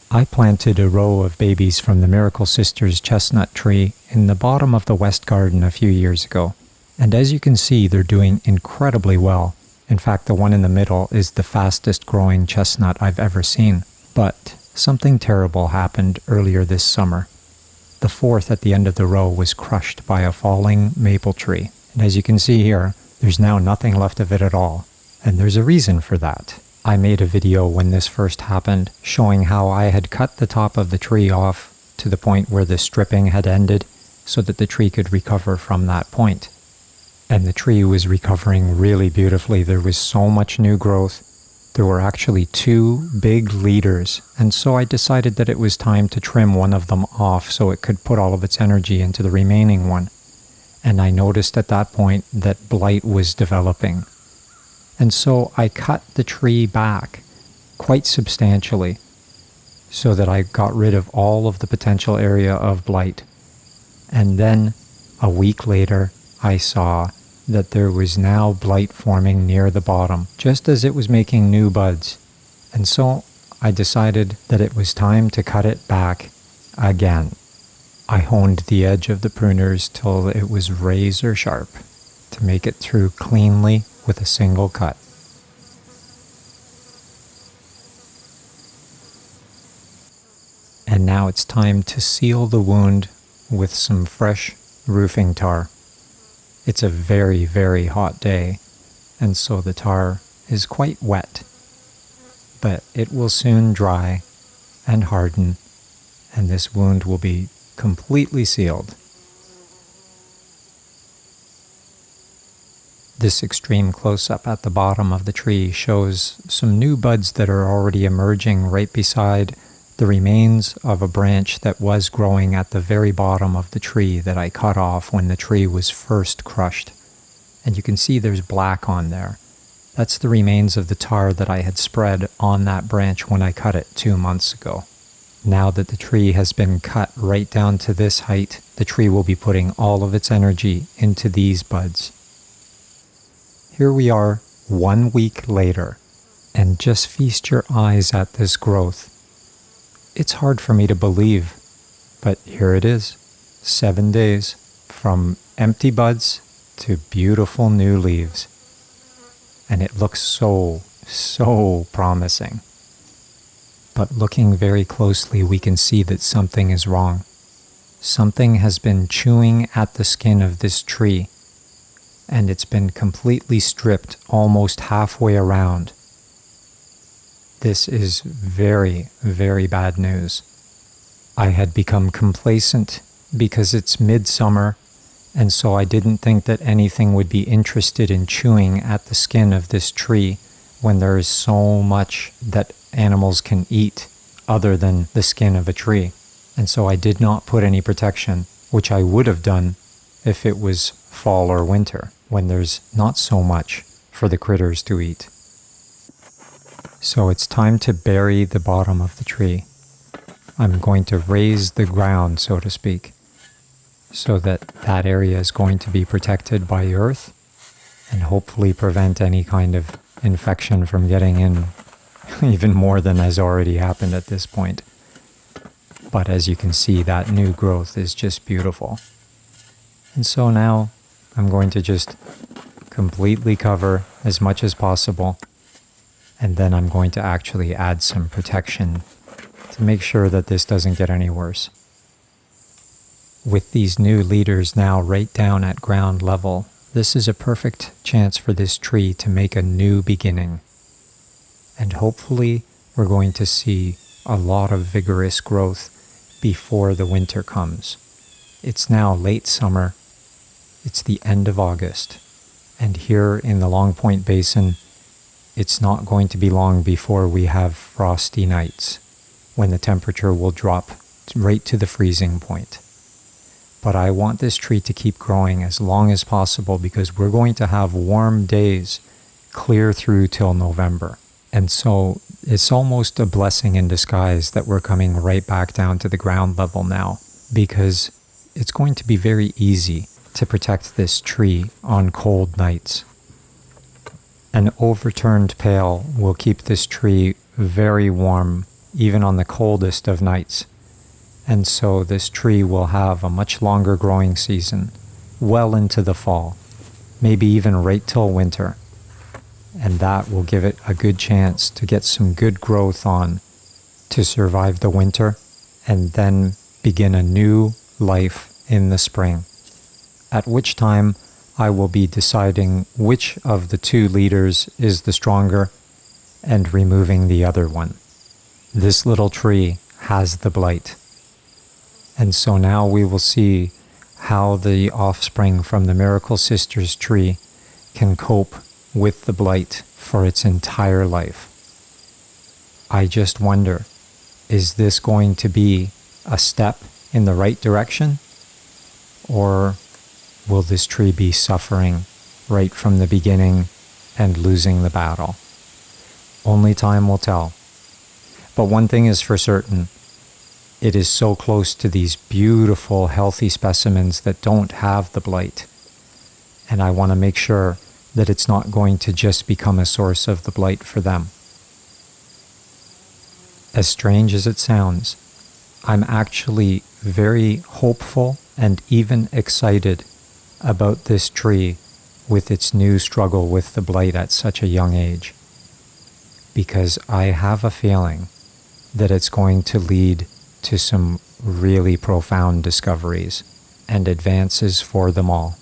I planted a row of babies from the Miracle Sisters chestnut tree in the bottom of the west garden a few years ago, and as you can see, they're doing incredibly well. In fact, the one in the middle is the fastest growing chestnut I've ever seen. But something terrible happened earlier this summer. The fourth at the end of the row was crushed by a falling maple tree, and as you can see here, there's now nothing left of it at all, and there's a reason for that. I made a video when this first happened showing how I had cut the top of the tree off to the point where the stripping had ended so that the tree could recover from that point. And the tree was recovering really beautifully. There was so much new growth. There were actually 2 big leaders, and so I decided that it was time to trim one of them off so it could put all of its energy into the remaining one. And I noticed at that point that blight was developing. And so I cut the tree back quite substantially so that I got rid of all of the potential area of blight. And then a week later, I saw that there was now blight forming near the bottom, just as it was making new buds. And so I decided that it was time to cut it back again. I honed the edge of the pruners till it was razor sharp to make it through cleanly with a single cut. And now it's time to seal the wound with some fresh roofing tar. It's a very, very hot day, and so the tar is quite wet. But it will soon dry and harden, and this wound will be completely sealed. This extreme close-up at the bottom of the tree shows some new buds that are already emerging right beside the remains of a branch that was growing at the very bottom of the tree that I cut off when the tree was first crushed. And you can see there's black on there. That's the remains of the tar that I had spread on that branch when I cut it 2 months ago. Now that the tree has been cut right down to this height, the tree will be putting all of its energy into these buds. Here we are 1 week later, and just feast your eyes at this growth. It's hard for me to believe, but here it is, 7 days from empty buds to beautiful new leaves. And it looks so promising. But looking very closely, we can see that something is wrong. Something has been chewing at the skin of this tree, and it's been completely stripped almost halfway around. This is very, very bad news. I had become complacent because it's midsummer, and so I didn't think that anything would be interested in chewing at the skin of this tree when there is so much that animals can eat other than the skin of a tree. And so I did not put any protection, which I would have done if it was fall or winter, when there's not so much for the critters to eat. So it's time to bury the bottom of the tree. I'm going to raise the ground, so to speak, so that that area is going to be protected by earth and hopefully prevent any kind of infection from getting in, even more than has already happened at this point. But as you can see, that new growth is just beautiful. And so now I'm going to just completely cover as much as possible, and then I'm going to actually add some protection to make sure that this doesn't get any worse. With these new leaders now right down at ground level, this is a perfect chance for this tree to make a new beginning. And hopefully we're going to see a lot of vigorous growth before the winter comes. It's now late summer. It's the end of August. And here in the Long Point Basin, it's not going to be long before we have frosty nights, when the temperature will drop right to the freezing point. But I want this tree to keep growing as long as possible because we're going to have warm days clear through till November. And so it's almost a blessing in disguise that we're coming right back down to the ground level now, because it's going to be very easy to protect this tree on cold nights. An overturned pail will keep this tree very warm even on the coldest of nights. And so this tree will have a much longer growing season, well into the fall, maybe even right till winter. And that will give it a good chance to get some good growth on to survive the winter and then begin a new life in the spring. At which time I will be deciding which of the two leaders is the stronger and removing the other one. This little tree has the blight. And so now we will see how the offspring from the Miracle Sisters tree can cope with the blight for its entire life. I just wonder, is this going to be a step in the right direction? Or will this tree be suffering right from the beginning and losing the battle? Only time will tell. But one thing is for certain, it is so close to these beautiful, healthy specimens that don't have the blight. And I want to make sure that it's not going to just become a source of the blight for them. As strange as it sounds, I'm actually very hopeful and even excited about this tree with its new struggle with the blight at such a young age. Because I have a feeling that it's going to lead to some really profound discoveries and advances for them all.